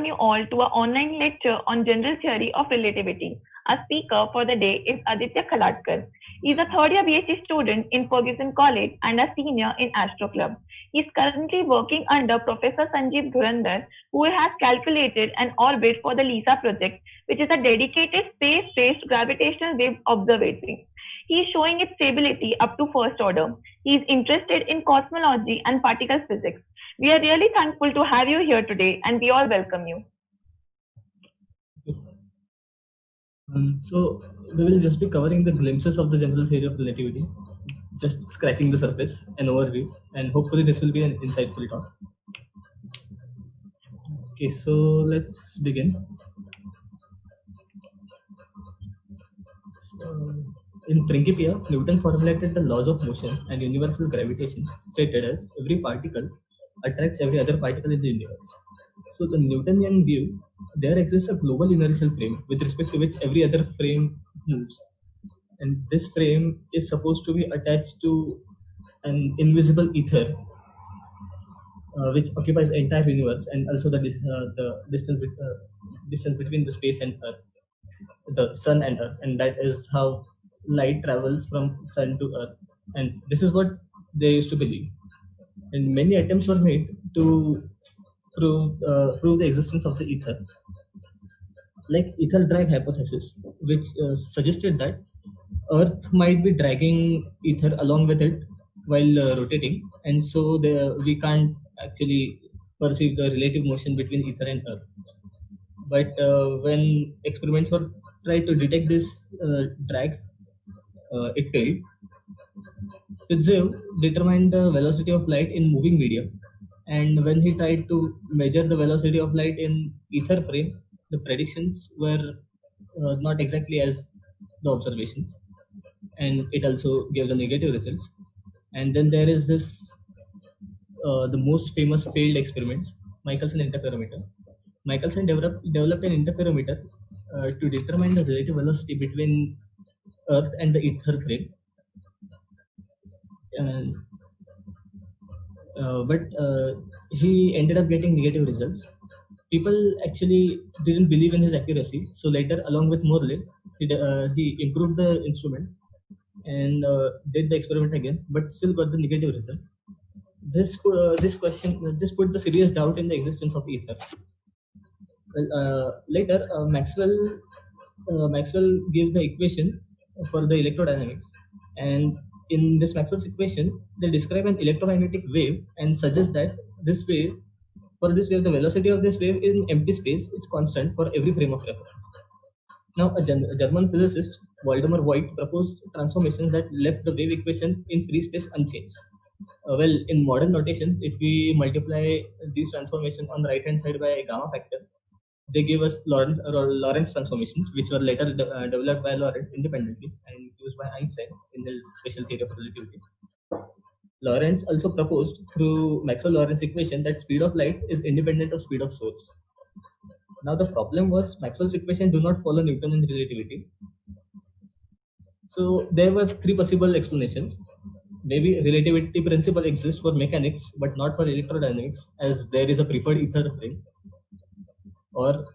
you all to our online lecture on general theory of relativity. Our speaker for the day is Aditya Khaladkar. He is a third year BSc student in Ferguson College and a senior in Astro Club. He is currently working under Professor Sanjeev Dhurandhar, who has calculated an orbit for the LISA project, which is a dedicated space-based gravitational wave observatory. He is showing its stability up to first order. He is interested in cosmology and particle physics. We are really thankful to have you here today, and we all welcome you. So we will just be covering the glimpses of the general theory of relativity, just scratching the surface, an overview, and hopefully this will be an insightful talk. Okay, so let's begin. So, in Principia, Newton formulated the laws of motion and universal gravitation, stated as every particle attracts every other particle in the universe. So the Newtonian view, there exists a global inertial frame with respect to which every other frame moves. And this frame is supposed to be attached to an invisible ether, which occupies the entire universe, and also the distance between the space and Earth, the sun and Earth, and that is how light travels from sun to Earth. And this is what they used to believe. And many attempts were made to prove the existence of the ether, like ether drag hypothesis, which suggested that Earth might be dragging ether along with it while rotating, and so we can't actually perceive the relative motion between ether and Earth. But when experiments were tried to detect this drag, it failed. Fitzew determined the velocity of light in moving medium, and when he tried to measure the velocity of light in ether frame, the predictions were not exactly as the observations, and it also gave the negative results. And then there is this the most famous failed experiments, Michelson interferometer. Michelson developed an interferometer to determine the relative velocity between Earth and the ether frame. But he ended up getting negative results. People actually didn't believe in his accuracy. So later, along with Morley, he improved the instruments and did the experiment again, but still got the negative result. This put the serious doubt in the existence of ether. Later, Maxwell gave the equation for the electrodynamics, and in this Maxwell's equation, they describe an electromagnetic wave and suggest that for this wave, the velocity of this wave in empty space is constant for every frame of reference. Now, a German physicist, Waldemar Voigt, proposed transformations that left the wave equation in free space unchanged. Well, in modern notation, if we multiply these transformations on the right hand side by a gamma factor, they give us Lorentz transformations, which were later developed by Lorentz independently and used by Einstein in his special theory of relativity. Lorentz also proposed through Maxwell-Lorentz equation that speed of light is independent of speed of source. Now the problem was Maxwell's equation do not follow Newtonian relativity. So there were three possible explanations. Maybe relativity principle exists for mechanics but not for electrodynamics, as there is a preferred ether frame. Or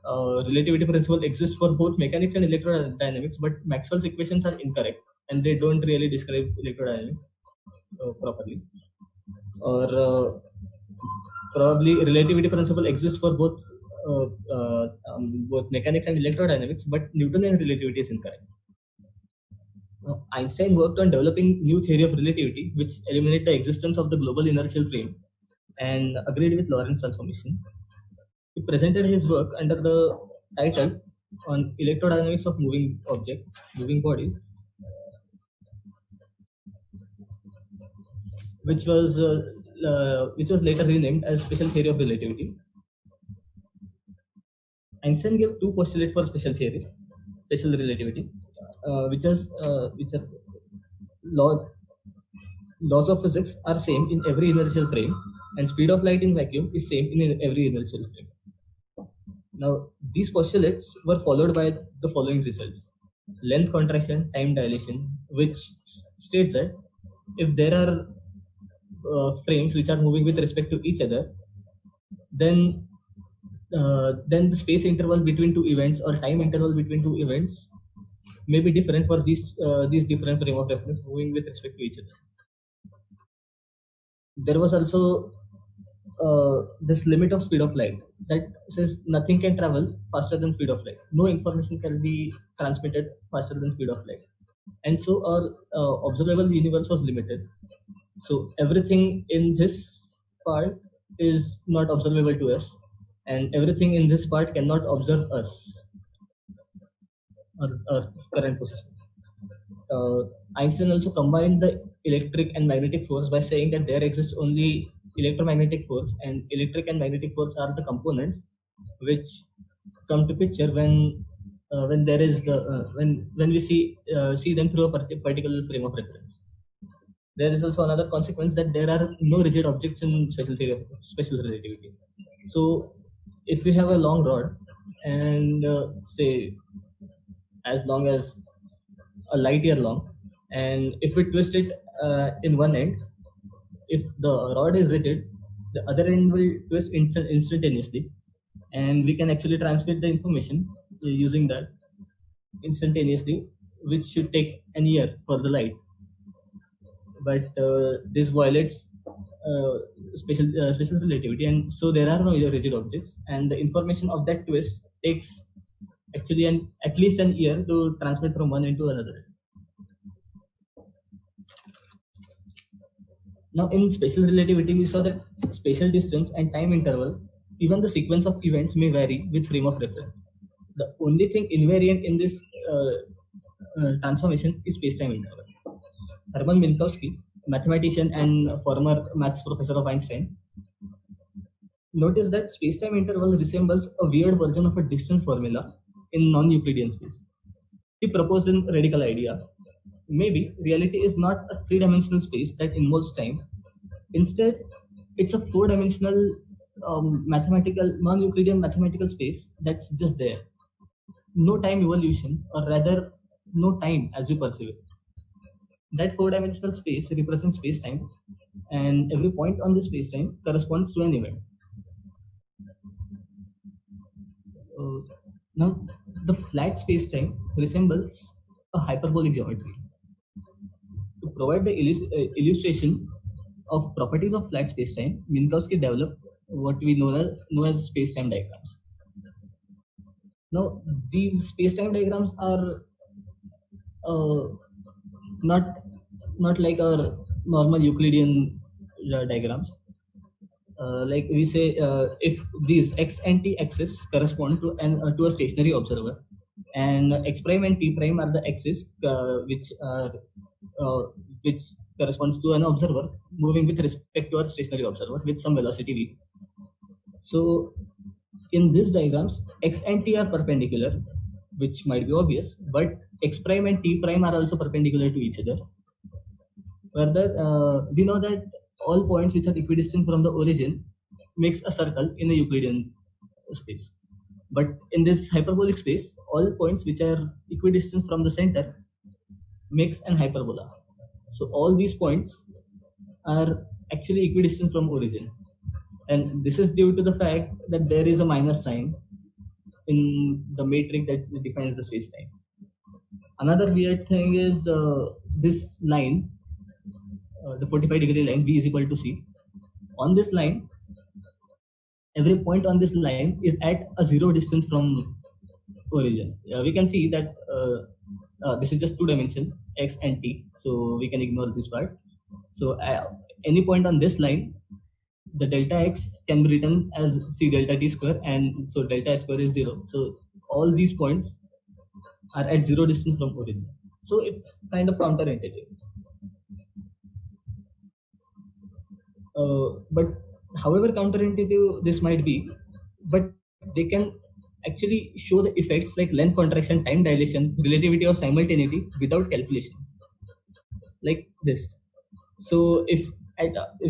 relativity principle exists for both mechanics and electrodynamics, but Maxwell's equations are incorrect and they don't really describe electrodynamics properly. Or probably relativity principle exists for both mechanics and electrodynamics, but Newtonian relativity is incorrect. Einstein worked on developing new theory of relativity, which eliminated the existence of the global inertial frame and agreed with Lorentz transformation. He presented his work under the title on electrodynamics of moving bodies, which was later renamed as Special Theory of Relativity. Einstein gave two postulates for special relativity, which are laws of physics are same in every inertial frame, and speed of light in vacuum is same in every inertial frame. Now, these postulates were followed by the following results: length contraction, time dilation, which states that if there are frames which are moving with respect to each other, then then the space interval between two events or time interval between two events may be different for these different frame of reference moving with respect to each other. There was also this limit of speed of light that says nothing can travel faster than speed of light. No information can be transmitted faster than speed of light, and so our observable universe was limited. So everything in this part is not observable to us, and everything in this part cannot observe us, our current position. Einstein also combined the electric and magnetic force by saying that there exists only electromagnetic force, and electric and magnetic force are the components which come to picture when there is the when we see them through a particular frame of reference. There is also another consequence that there are no rigid objects in special relativity. So if we have a long rod and say as long as a light year long, and if we twist it in one end, if the rod is rigid, the other end will twist instantaneously, and we can actually transmit the information using that instantaneously, which should take an year for the light. But this violates special relativity, and so there are no rigid objects, and the information of that twist takes actually at least an year to transmit from one end to another. Now, in special relativity, we saw that spatial distance and time interval, even the sequence of events, may vary with frame of reference. The only thing invariant in this transformation is space-time interval. Hermann Minkowski, mathematician and former maths professor of Einstein, noticed that space-time interval resembles a weird version of a distance formula in non-Euclidean space. He proposed a radical idea. Maybe reality is not a three-dimensional space that involves time. Instead, it's a four-dimensional non-Euclidean mathematical space that's just there. No time evolution, or rather, no time as you perceive it. That four-dimensional space represents space-time, and every point on the space-time corresponds to an event. Now, the flat space-time resembles a hyperbolic geometry. To provide the illustration of properties of flat space-time, Minkowski developed what we know as space-time diagrams. Now, these space-time diagrams are not like our normal Euclidean diagrams. Like we say, if these x and t axes correspond to a stationary observer, and x prime and t prime are the axes which corresponds to an observer moving with respect to a stationary observer with some velocity v. So in these diagrams, x and t are perpendicular, which might be obvious, but x prime and t prime are also perpendicular to each other. Further, we know that all points which are equidistant from the origin makes a circle in a Euclidean space. But in this hyperbolic space, all points which are equidistant from the center makes an hyperbola. So all these points are actually equidistant from origin. And this is due to the fact that there is a minus sign in the matrix that defines the space-time. Another weird thing is this line, the 45-degree line, V is equal to C. On this line, every point on this line is at a zero distance from origin. We can see that this is just two dimension, x and t, so we can ignore this part. So any point on this line, the delta x can be written as c delta t square, and so delta s square is 0. So all these points are at zero distance from origin. So it's kind of counterintuitive. But however counterintuitive this might be, but they can actually show the effects like length contraction, time dilation, relativity or simultaneity without calculation, like this. So if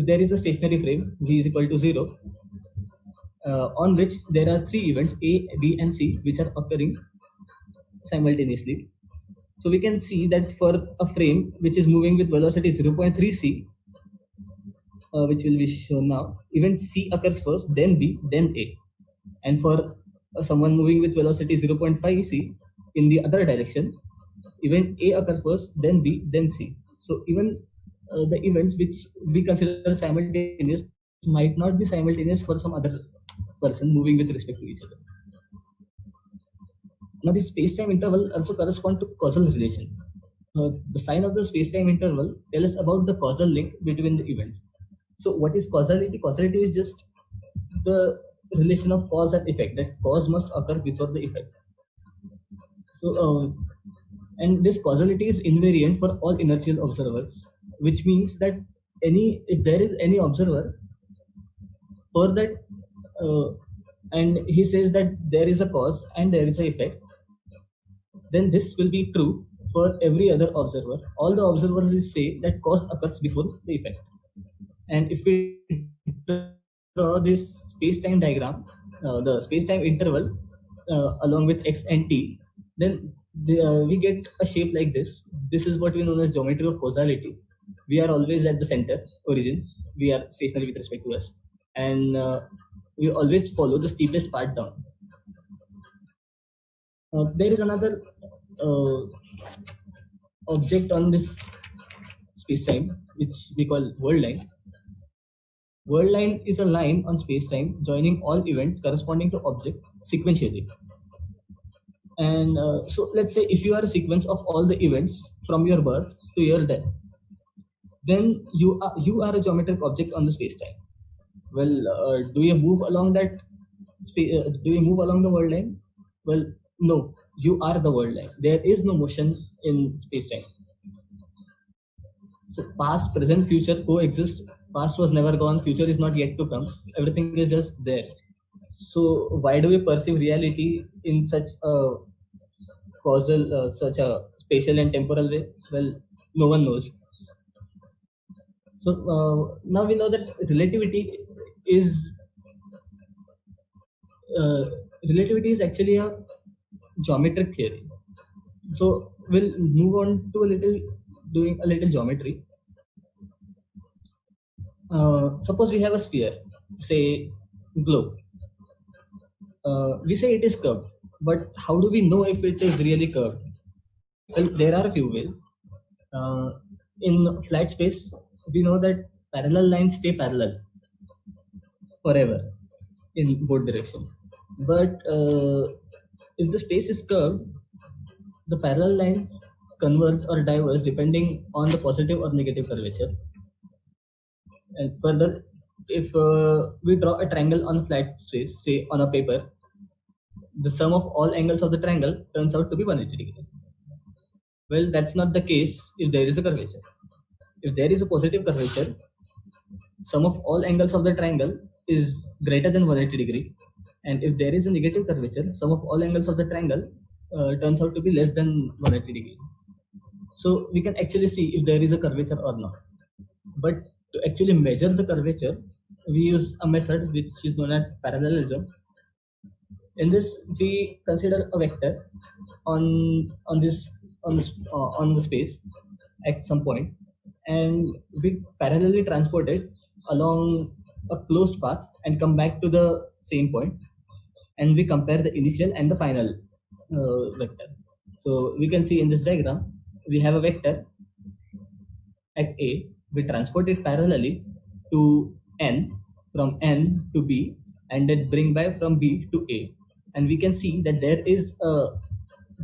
there is a stationary frame, V is equal to 0, on which there are three events, A, B and C, which are occurring simultaneously. So we can see that for a frame which is moving with velocity 0.3 c, which will be shown now, event C occurs first, then B, then A. And for someone moving with velocity 0.5 c in the other direction, event A occur first, then B, then C. So even the events which we consider simultaneous might not be simultaneous for some other person moving with respect to each other. Now, the space-time interval also correspond to causal relation. The sign of the space-time interval tell us about the causal link between the events. So, what is causality? Causality is just the relation of cause and effect. That cause must occur before the effect. So, and this causality is invariant for all inertial observers, which means that if there is any observer for that, and he says that there is a cause and there is an effect, then this will be true for every other observer. All the observers will say that cause occurs before the effect. And if we draw this space-time diagram, the space-time interval along with x and t, then we get a shape like this. This is what we know as geometry of causality. We are always at the center, origin. We are stationary with respect to us, and we always follow the steepest part down. There is another object on this space-time, which we call world line. World line is a line on space-time joining all events corresponding to object sequentially. And so let's say if you are a sequence of all the events from your birth to your death, then you are a geometric object on the space-time. Well, do you move along that do you move along the world line? Well, no, you are the world line. There is no motion in space-time. So past, present, future coexist. Past was never gone, future is not yet to come. Everything is just there. So why do we perceive reality in such a causal, such a spatial and temporal way? Well, no one knows. So now we know that relativity is actually a geometric theory. So we'll move on to doing a little geometry. Suppose we have a sphere, say globe. We say it is curved, but how do we know if it is really curved? Well, there are a few ways. In flat space, we know that parallel lines stay parallel forever in both directions. But if the space is curved, the parallel lines converge or diverge depending on the positive or negative curvature. And further, if we draw a triangle on a flat space, say on a paper, the sum of all angles of the triangle turns out to be 180 degrees. Well, that's not the case if there is a curvature. If there is a positive curvature, sum of all angles of the triangle is greater than 180 degree. And if there is a negative curvature, sum of all angles of the triangle turns out to be less than 180 degree. So we can actually see if there is a curvature or not. But to actually measure the curvature, we use a method which is known as parallelism. In this, we consider a vector on the space at some point, and we parallelly transport it along a closed path and come back to the same point, and we compare the initial and the final vector. So we can see in this diagram, we have a vector at A, we transport it parallelly to N, from N to B, and then bring back from B to A. And we can see that there is a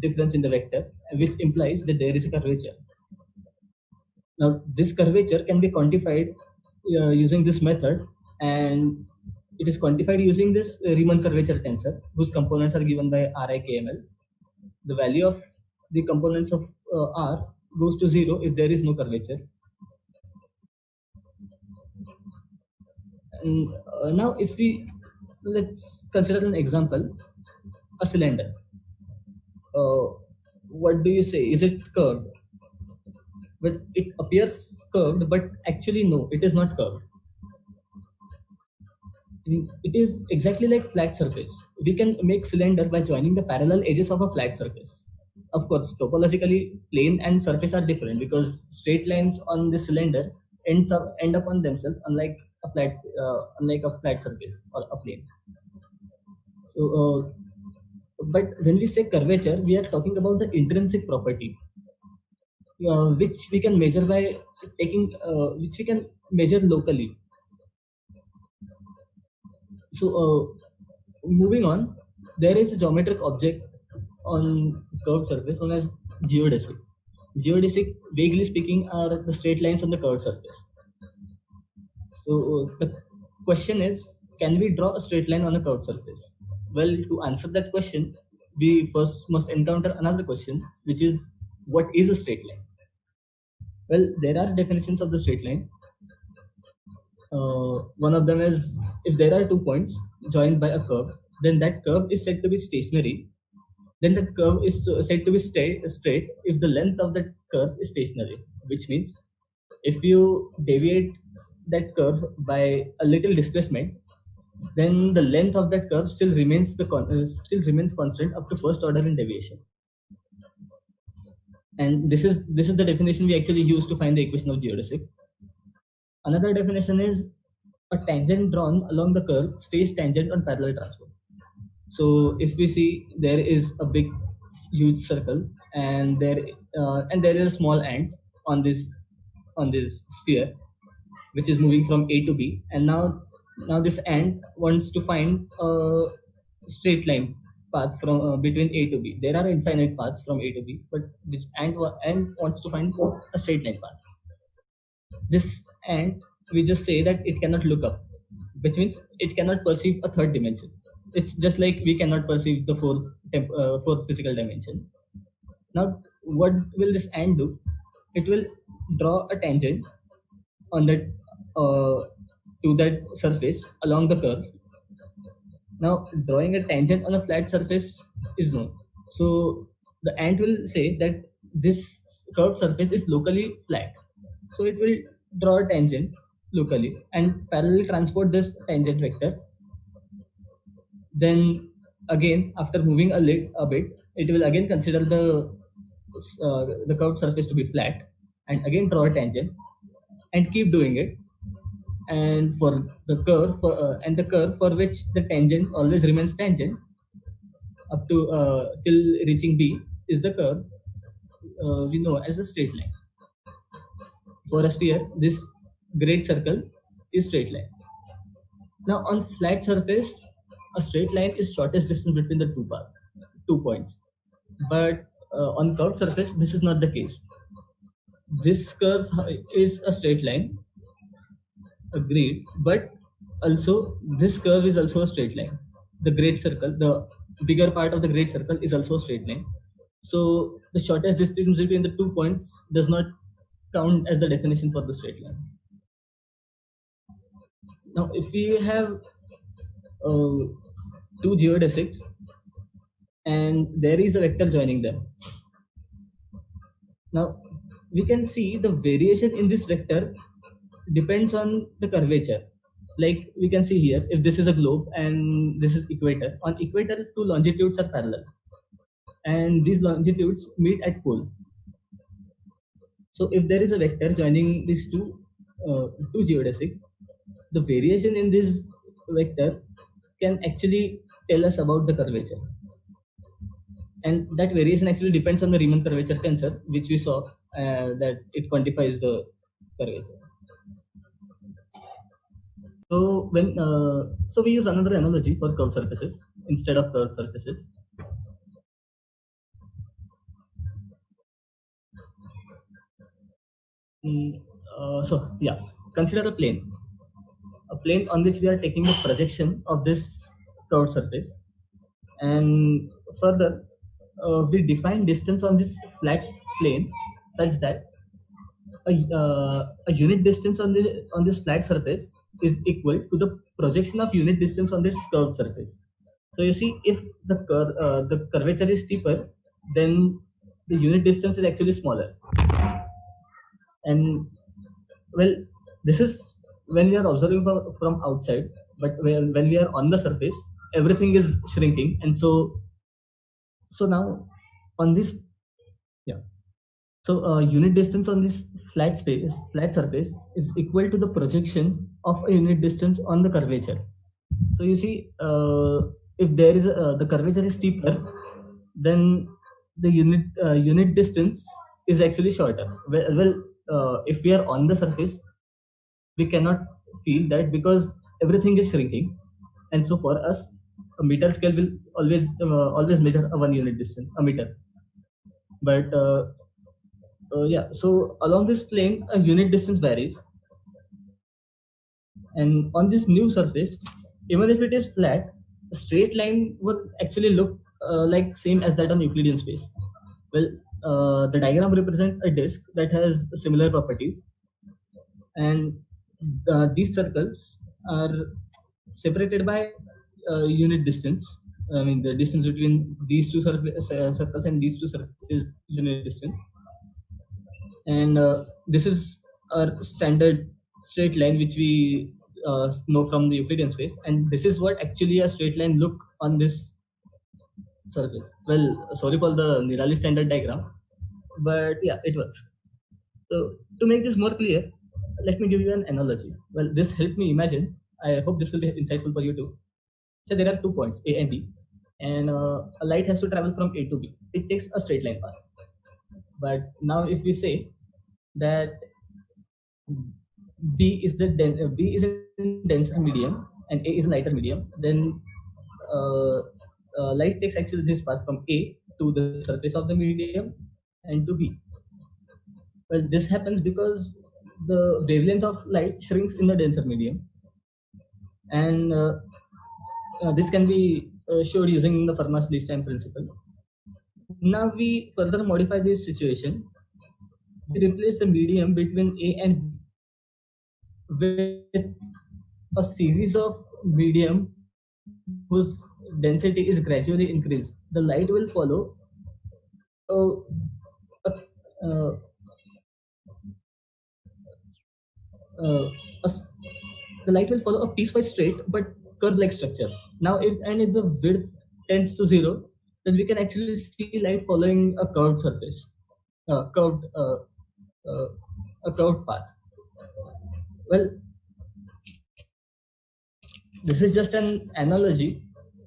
difference in the vector, which implies that there is a curvature. Now, this curvature can be quantified using this method, and it is quantified using this Riemann curvature tensor, whose components are given by RIKML. The value of the components of R goes to 0 if there is no curvature. And now, if let's consider an example, a cylinder. What do you say? Is it curved? Well, it appears curved, but actually no, it is not curved. It is exactly like flat surface. We can make cylinder by joining the parallel edges of a flat surface. Of course, topologically, plane and surface are different because straight lines on the cylinder end up on themselves, unlike a flat surface or a plane. So, but when we say curvature, we are talking about the intrinsic property, which we can measure by which we can measure locally. So, moving on, there is a geometric object on curved surface known as geodesic. Geodesic, vaguely speaking, are the straight lines on the curved surface. So the question is, can we draw a straight line on a curved surface? Well, to answer that question, we first must encounter another question, which is, what is a straight line? Well, there are definitions of the straight line. One of them is, if there are 2 points joined by a curve, then that curve is said to be stationary. Then the curve is said to be straight if the length of that curve is stationary, which means if you deviate that curve by a little displacement, then the length of that curve still remains constant up to first order in deviation. And this is the definition we actually use to find the equation of geodesic. Another definition is, a tangent drawn along the curve stays tangent on parallel transport. So if we see, there is a big huge circle, and there is a small ant on this sphere, which is moving from A to B, and now this ant wants to find a straight line path from between A to B. There are infinite paths from A to B, but this ant wants to find a straight line path. This ant, we just say that it cannot look up, which means it cannot perceive a third dimension. It's just like we cannot perceive the fourth physical dimension. Now, what will this ant do? It will draw a tangent on that to that surface along the curve. Now, drawing a tangent on a flat surface is known. So the ant will say that this curved surface is locally flat. So it will draw a tangent locally and parallel transport this tangent vector. Then again, after moving a bit, it will again consider the curved surface to be flat and again draw a tangent and keep doing it. And for the curve for which the tangent always remains tangent up to till reaching B is the curve we know as a straight line. For a sphere, this great circle is straight line. Now on flat surface, a straight line is shortest distance between the 2 points. But on curved surface, this is not the case. This curve is a straight line, agreed, but also this curve is also a straight line. The great circle, the bigger part of the great circle, is also a straight line. So the shortest distance between the 2 points does not count as the definition for the straight line. Now, if we have two geodesics and there is a vector joining them, now we can see the variation in this vector depends on the curvature. Like we can see here, if this is a globe and this is equator, on equator 2 longitudes are parallel and these longitudes meet at pole. So if there is a vector joining these two geodesics, the variation in this vector can actually tell us about the curvature. And that variation actually depends on the Riemann curvature tensor, which we saw that it quantifies the curvature. So we use another analogy for curved surfaces instead of curved surfaces. Consider a plane on which we are taking the projection of this curved surface, and further we define distance on this flat plane such that a unit distance on this flat surface is equal to the projection of unit distance on this curved surface. So you see, if the curvature is steeper, then the unit distance is actually smaller. And well, this is when we are observing from outside, but when we are on the surface, everything is shrinking, and so now on this, so unit distance on this flat surface is equal to the projection of a unit distance on the curvature. So you see, if there is the curvature is steeper, then the unit distance is actually shorter. If we are on the surface, we cannot feel that because everything is shrinking, and so for us, a meter scale will always measure a 1 unit distance, a meter. But yeah, so along this plane, a unit distance varies, and on this new surface, even if it is flat, a straight line would actually look like same as that on Euclidean space. Well, the diagram represents a disk that has similar properties, and these circles are separated by unit distance. I mean, the distance between these two circles and these two circles is unit distance, and this is our standard straight line which we know from the Euclidean space, and this is what actually a straight line look on this surface. Well, sorry for the Nirali standard diagram, but yeah, it works. So to make this more clear, let me give you an analogy. Well, this helped me imagine. I hope this will be insightful for you too. So there are 2 points, A and B, and a light has to travel from A to B. It takes a straight line path. But now if we say that B is a denser medium and A is a lighter medium, then uh, light takes actually this path from A to the surface of the medium and to B. Well, this happens because the wavelength of light shrinks in the denser medium, and this can be showed using the Fermat's-Least time principle. Now we further modify this situation. We replace the medium between A and B with a series of medium whose density is gradually increased. The light will follow a, a, a the light will follow a piecewise straight but curve-like structure. Now, if the width tends to 0, then we can actually see light following a curved surface, uh, curved uh, uh, a curved path. Well, this is just an analogy.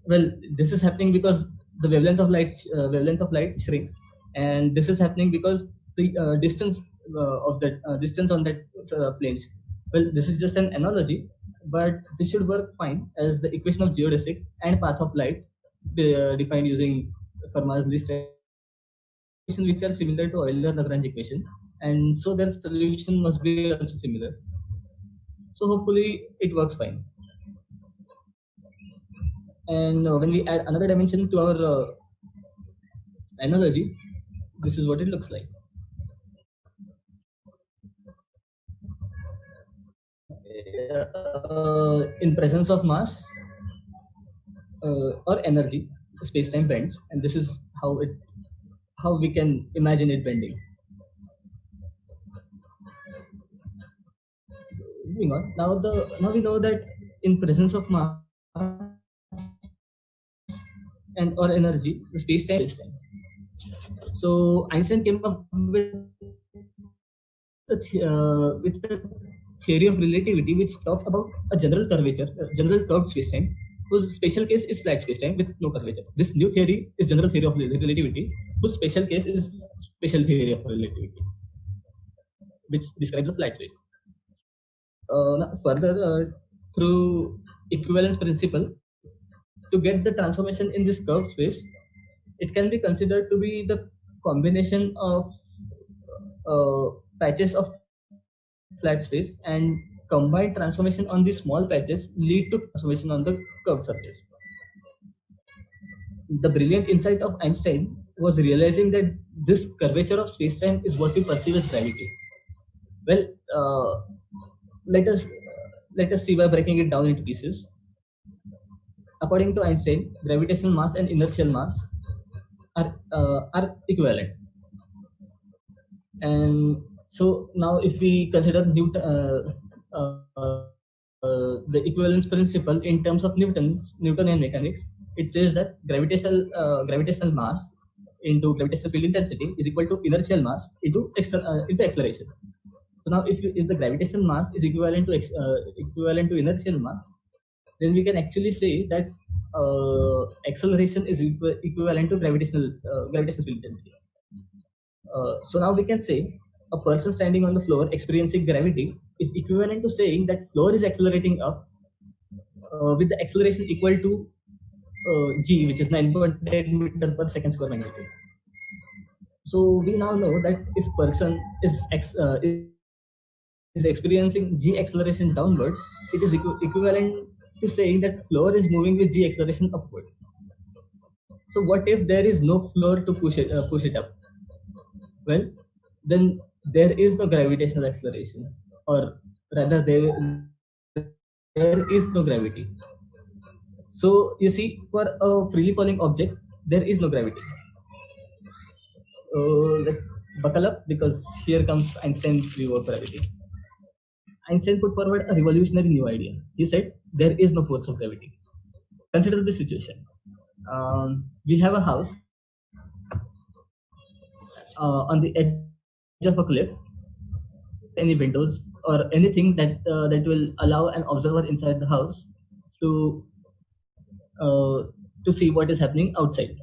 Well, this is happening because the wavelength of light shrinks, and this is happening because the distance of that distance on that plane. Well, this is just an analogy, but this should work fine as the equation of geodesic and path of light defined using Fermat's-Least equation, which are similar to Euler-Lagrange equation, and so their solution must be also similar. So hopefully it works fine. And when we add another dimension to our analogy, this is what it looks like. In presence of mass or energy, space-time bends, and this is how we can imagine it bending. Moving on. Now we know that in presence of mass and or energy, the space-time is time. So Einstein came up with the theory of relativity, which talks about a general curvature, general curved spacetime, whose special case is flat spacetime with no curvature. This new theory is general theory of relativity, whose special case is special theory of relativity, which describes a flat space. Further, through equivalence principle, to get the transformation in this curved space, it can be considered to be the combination of patches of flat space, and combined transformation on these small patches lead to transformation on the curved surface. The brilliant insight of Einstein was realizing that this curvature of space-time is what we perceive as gravity. Well, let us see by breaking it down into pieces. According to Einstein, gravitational mass and inertial mass are equivalent, and so now if we consider the equivalence principle in terms of Newtonian mechanics, it says that gravitational mass into gravitational field intensity is equal to inertial mass into acceleration. So now if the gravitational mass is equivalent to inertial mass, then we can actually say that acceleration is equivalent to gravitational field intensity. So now we can say a person standing on the floor experiencing gravity is equivalent to saying that floor is accelerating up with the acceleration equal to g, which is 9.8 meter per second square magnitude. So we now know that if person is experiencing g acceleration downwards, it is equivalent to saying that floor is moving with g acceleration upward. So what if there is no floor to push it up? Well, then there is no gravitational acceleration, or rather there is no gravity. So you see, for a freely falling object, there is no gravity. Let's buckle up, because here comes Einstein's view of gravity. Einstein put forward a revolutionary new idea. He said there is no force of gravity. Consider this situation. We have a house on the edge of a cliff. Any windows or anything that will allow an observer inside the house to see what is happening outside.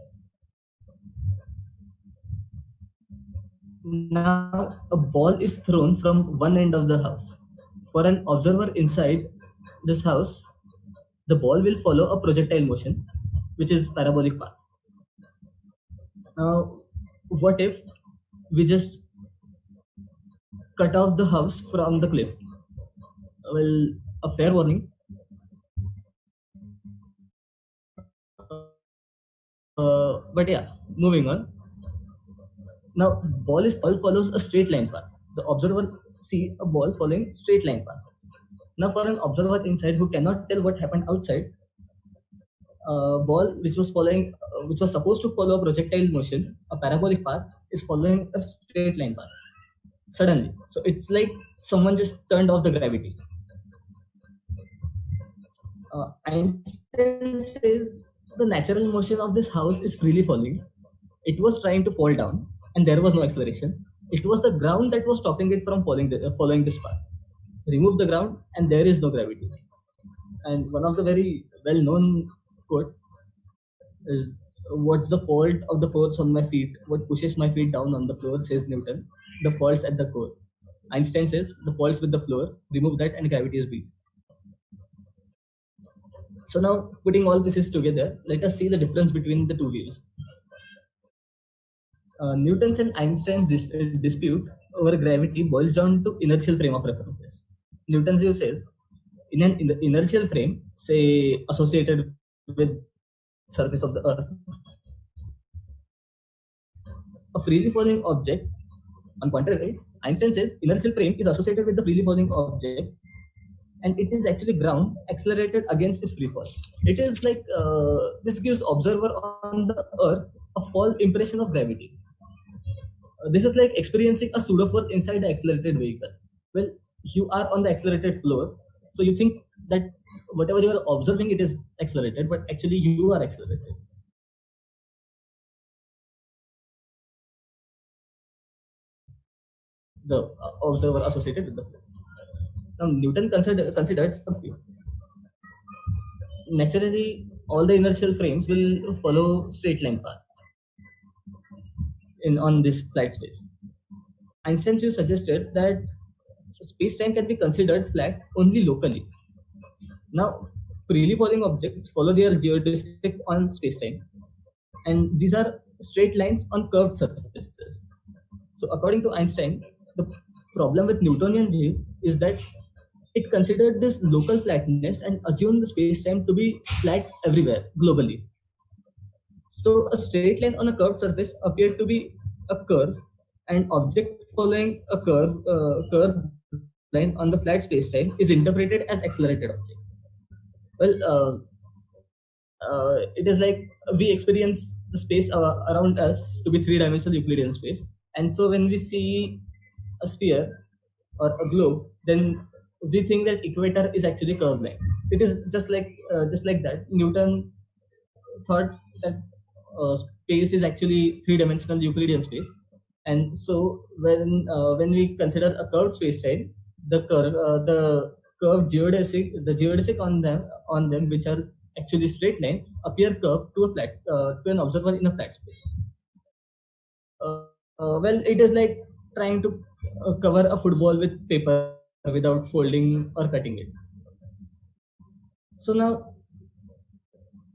Now a ball is thrown from one end of the house. For an observer inside this house, the ball will follow a projectile motion, which is parabolic path. Now, what if we just cut off the house from the cliff? Well, a fair warning. But yeah, moving on. Now, ball follows a straight line path. The observer see a ball following straight line path. Now, for an observer inside who cannot tell what happened outside, ball which was supposed to follow a projectile motion, a parabolic path, is following a straight line path suddenly. So it's like someone just turned off the gravity. Einstein says the natural motion of this house is freely falling. It was trying to fall down, and there was no acceleration. It was the ground that was stopping it from following this path. Remove the ground, and there is no gravity. And one of the very well-known quote is, "What's the fault of the force on my feet? What pushes my feet down on the floor?" says Newton. "The fault's at the core." Einstein says the fault's with the floor. Remove that, and gravity is weak. So now, putting all pieces together, let us see the difference between the two views. Newton's and Einstein's dispute over gravity boils down to inertial frame of references. Newton's view says, in an inertial frame, say associated with surface of the Earth, a freely falling object, on contrary, Einstein says inertial frame is associated with the freely falling object, and it is actually ground accelerated against its free fall. It is like this gives observer on the Earth a false impression of gravity. This is like experiencing a pseudo force inside the accelerated vehicle. Well, you are on the accelerated floor, so you think that whatever you are observing, it is accelerated, but actually you are accelerated. The observer associated with the floor. Now, Newton considered naturally all the inertial frames will follow straight line path on this flat space. Einstein's view suggested that space-time can be considered flat only locally. Now, freely falling objects follow their geodesic on space-time, and these are straight lines on curved surfaces. So, according to Einstein, the problem with Newtonian view is that it considered this local flatness and assumed the space-time to be flat everywhere, globally. So a straight line on a curved surface appeared to be a curve, and object following a curved line on the flat space-time is interpreted as accelerated object. Well, it is like we experience the space around us to be three-dimensional Euclidean space, and so when we see a sphere or a globe, then we think that equator is actually curved line. It is just like that. Newton thought that space is actually three-dimensional Euclidean space, and so when we consider a curved space-time, the curved geodesic on them, which are actually straight lines, appear curved to a flat to an observer in a flat space. Well, it is like trying to cover a football with paper without folding or cutting it. So now,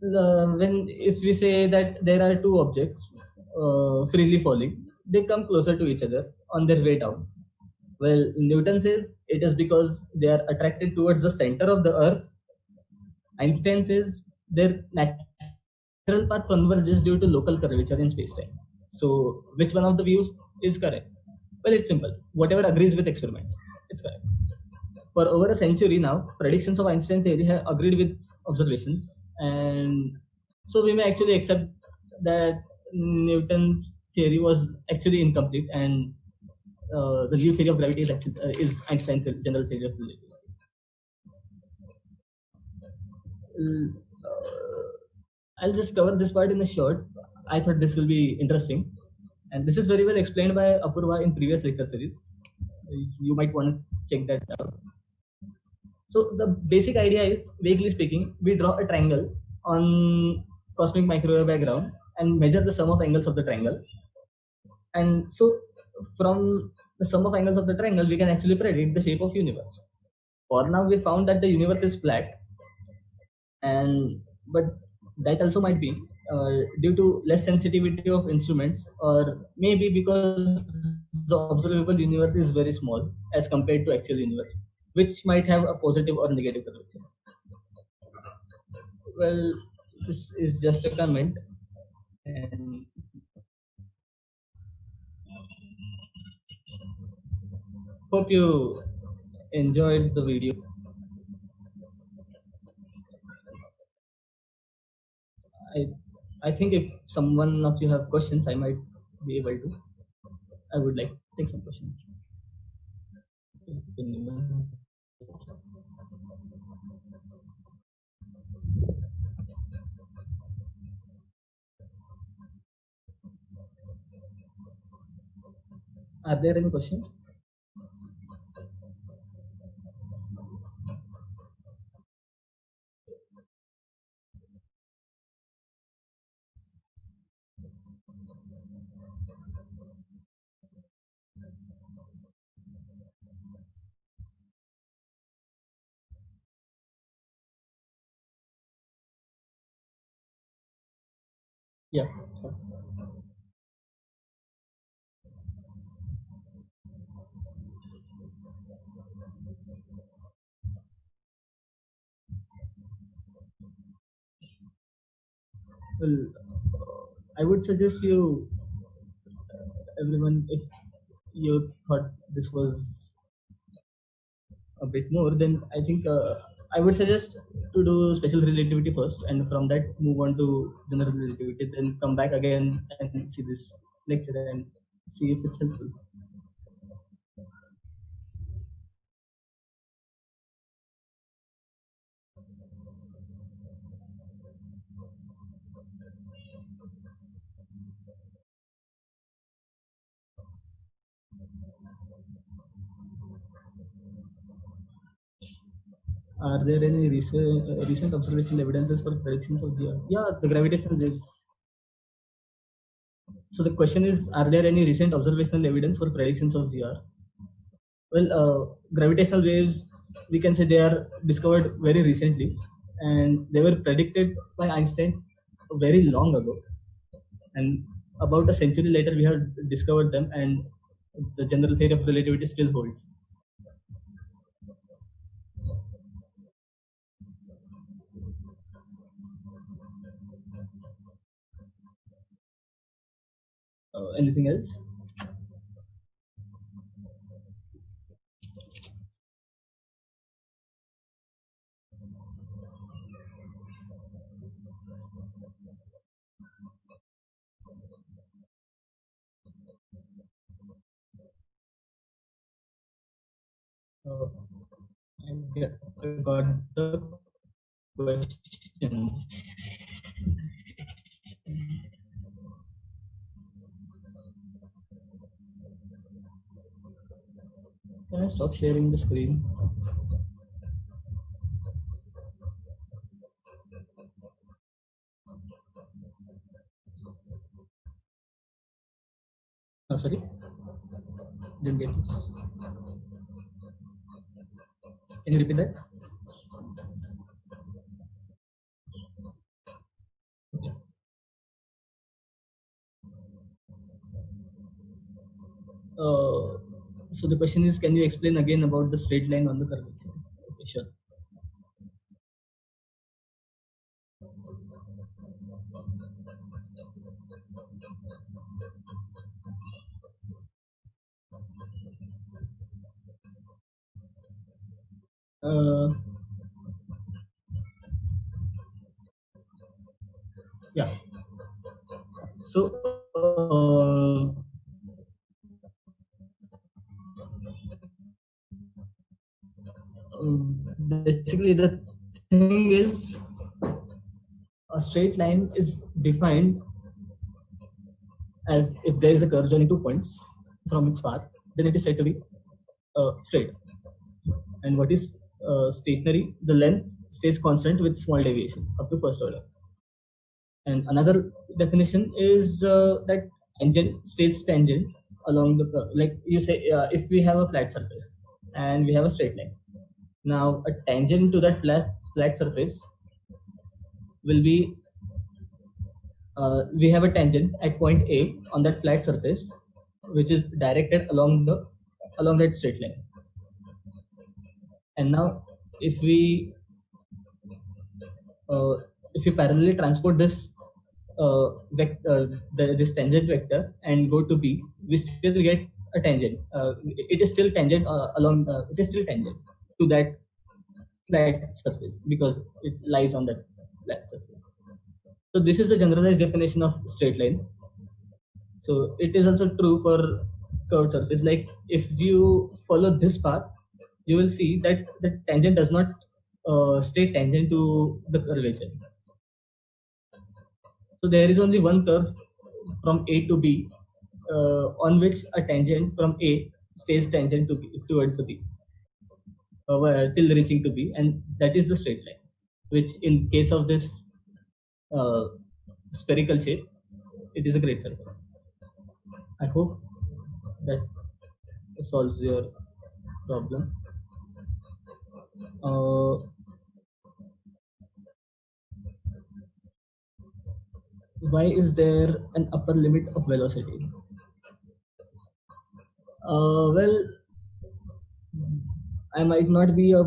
when if we say that there are two objects freely falling, they come closer to each other on their way down. Well, Newton says it is because they are attracted towards the center of the earth. Einstein says their natural path converges due to local curvature in space-time. So, which one of the views is correct? Well, it's simple. Whatever agrees with experiments, it's correct. For over a century now, predictions of Einstein theory have agreed with observations, and so we may actually accept that Newton's theory was actually incomplete, and the new theory of gravity is actually is Einstein's general theory of relativity. I'll just cover this part in a short. I thought this will be interesting, and this is very well explained by Apurva in previous lecture series. You might want to check that out. So the basic idea is, vaguely speaking, we draw a triangle on cosmic microwave background and measure the sum of angles of the triangle. And so from the sum of angles of the triangle, we can actually predict the shape of universe. For now, we found that the universe is flat, and but that also might be due to less sensitivity of instruments, or maybe because the observable universe is very small as compared to actual universe, which might have a positive or negative curvature. Well, this is just a comment, and hope you enjoyed the video. I I think if someone of you have questions, I might be able to. I would like to take some questions. Are there any questions? Yeah. Well, I would suggest you, everyone, if you thought this was a bit more, then I think I would suggest to do special relativity first, and from that move on to general relativity, then come back again and see this lecture and see if it's helpful. Are there any recent observational evidences for predictions of the Earth? Yeah, the gravitational waves. So the question is, are there any recent observational evidence for predictions of the Earth? Well, gravitational waves, we can say they are discovered very recently, and they were predicted by Einstein very long ago. And about a century later, we have discovered them, and the general theory of relativity still holds. Anything else? I got the question. Can I stop sharing the screen? Sorry, didn't get it. Can you repeat that? Okay. So the question is, can you explain again about the straight line on the curvature? Okay, sure. Uh, yeah. So basically, the thing is, a straight line is defined as if there is a curve joining 2 points from its path, then it is said to be straight. And what is stationary? The length stays constant with small deviation up to first order. And another definition is that tangent stays tangent along the curve. Like you say, if we have a flat surface and we have a straight line, now a tangent to that flat surface will be we have a tangent at point A on that flat surface, which is directed along that straight line. And now, if we parallelly transport this this tangent vector and go to B, we still get a tangent. It is still tangent It is still tangent to that flat surface because it lies on that flat surface. So this is the generalized definition of straight line. So it is also true for curved surface. Like if you follow this path, you will see that the tangent does not stay tangent to the curvature. So there is only one curve from A to B on which a tangent from A stays tangent to B, towards the B till reaching to B, and that is the straight line, which in case of this spherical shape, it is a great circle. I hope that solves your problem. Why is there an upper limit of velocity? Well, I might not be a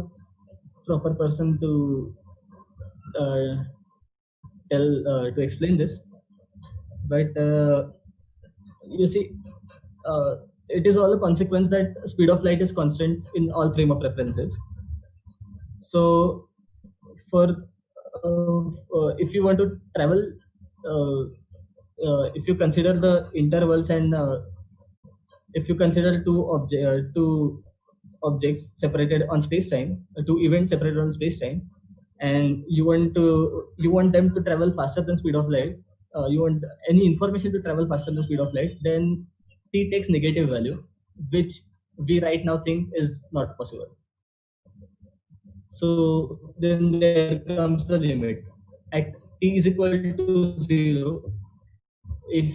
proper person to uh, to explain this, but you see, it is all a consequence that speed of light is constant in all frame of references. So, for if you want to travel, if you consider the intervals and if you consider two objects separated on space-time, two events separated on space-time, and you want them to travel faster than speed of light, you want any information to travel faster than speed of light, then t takes negative value, which we right now think is not possible. So then there comes the limit. At t is equal to 0, if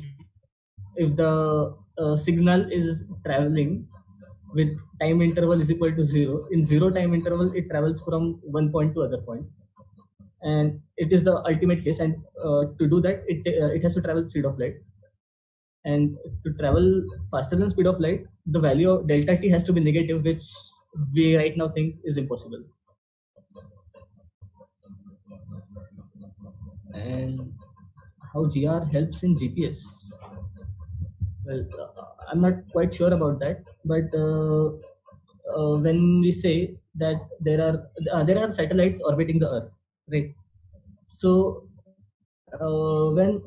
the signal is traveling with time interval is equal to 0, in 0 time interval it travels from one point to other point, and it is the ultimate case. And to do that, it has to travel speed of light, and to travel faster than speed of light, the value of delta t has to be negative, which we right now think is impossible. And how GR helps in GPS? Well, I'm not quite sure about that, but when we say that there are satellites orbiting the Earth, right? So when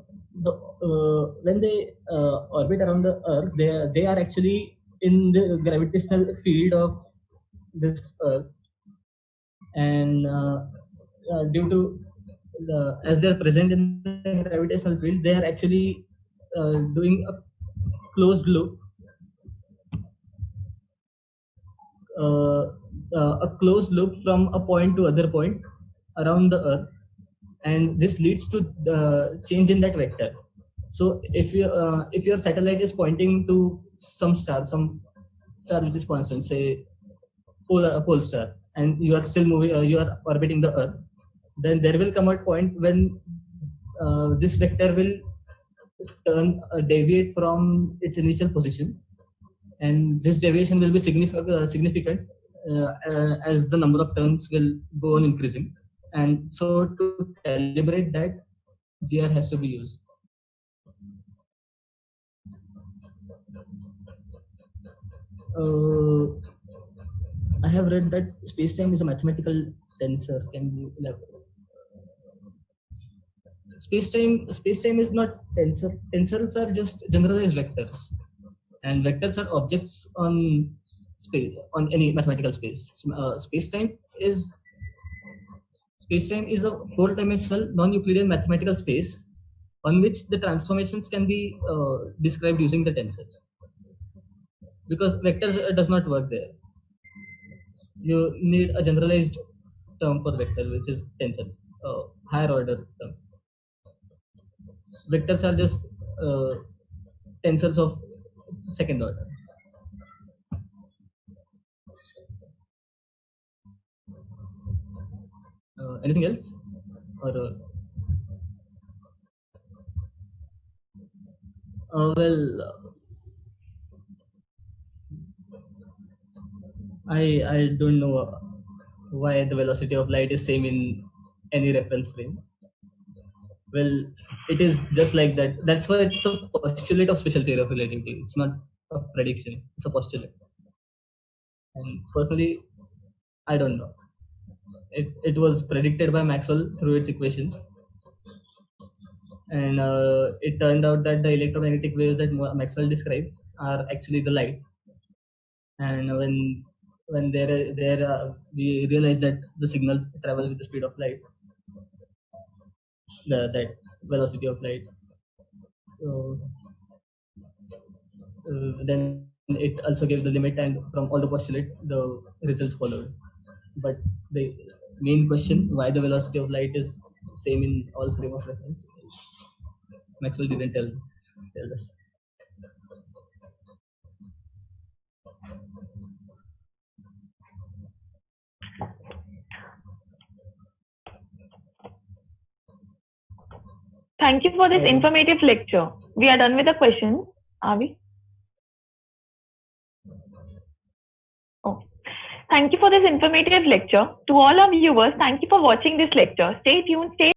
they orbit around the Earth, they are actually in the gravitational field of this Earth, and due to as they are present in the gravitational field, they are actually doing a closed loop, from a point to other point around the Earth, and this leads to the change in that vector. So if your satellite is pointing to some star which is constant, say pole star, and you are still moving, you are orbiting the Earth, then there will come a point when this vector will deviate from its initial position, and this deviation will be significant as the number of turns will go on increasing. And so to calibrate that, GR has to be used. I have read that space-time is a mathematical tensor. Can you elaborate? Space-time is not tensor. Tensors are just generalized vectors, and vectors are objects on space, on any mathematical space. Space-time is a four-dimensional non-Euclidean mathematical space on which the transformations can be described using the tensors. Because vectors does not work there. You need a generalized term for vector, which is tensors, higher order term. Vectors are just tensors of second order. Anything else? Or I don't know why the velocity of light is same in any reference frame. Well, it is just like that. That's why it's a postulate of special theory of relativity. It's not a prediction. It's a postulate. And personally, I don't know. It was predicted by Maxwell through its equations, and it turned out that the electromagnetic waves that Maxwell describes are actually the light. And when we realize that the signals travel with the speed of light, that velocity of light. Then it also gave the limit, and from all the postulate, the results followed. But the main question, why the velocity of light is same in all frame of reference, Maxwell didn't tell us. Thank you for this informative lecture. We are done with the questions. Are we? Oh. Thank you for this informative lecture. To all our viewers, thank you for watching this lecture. Stay tuned. Stay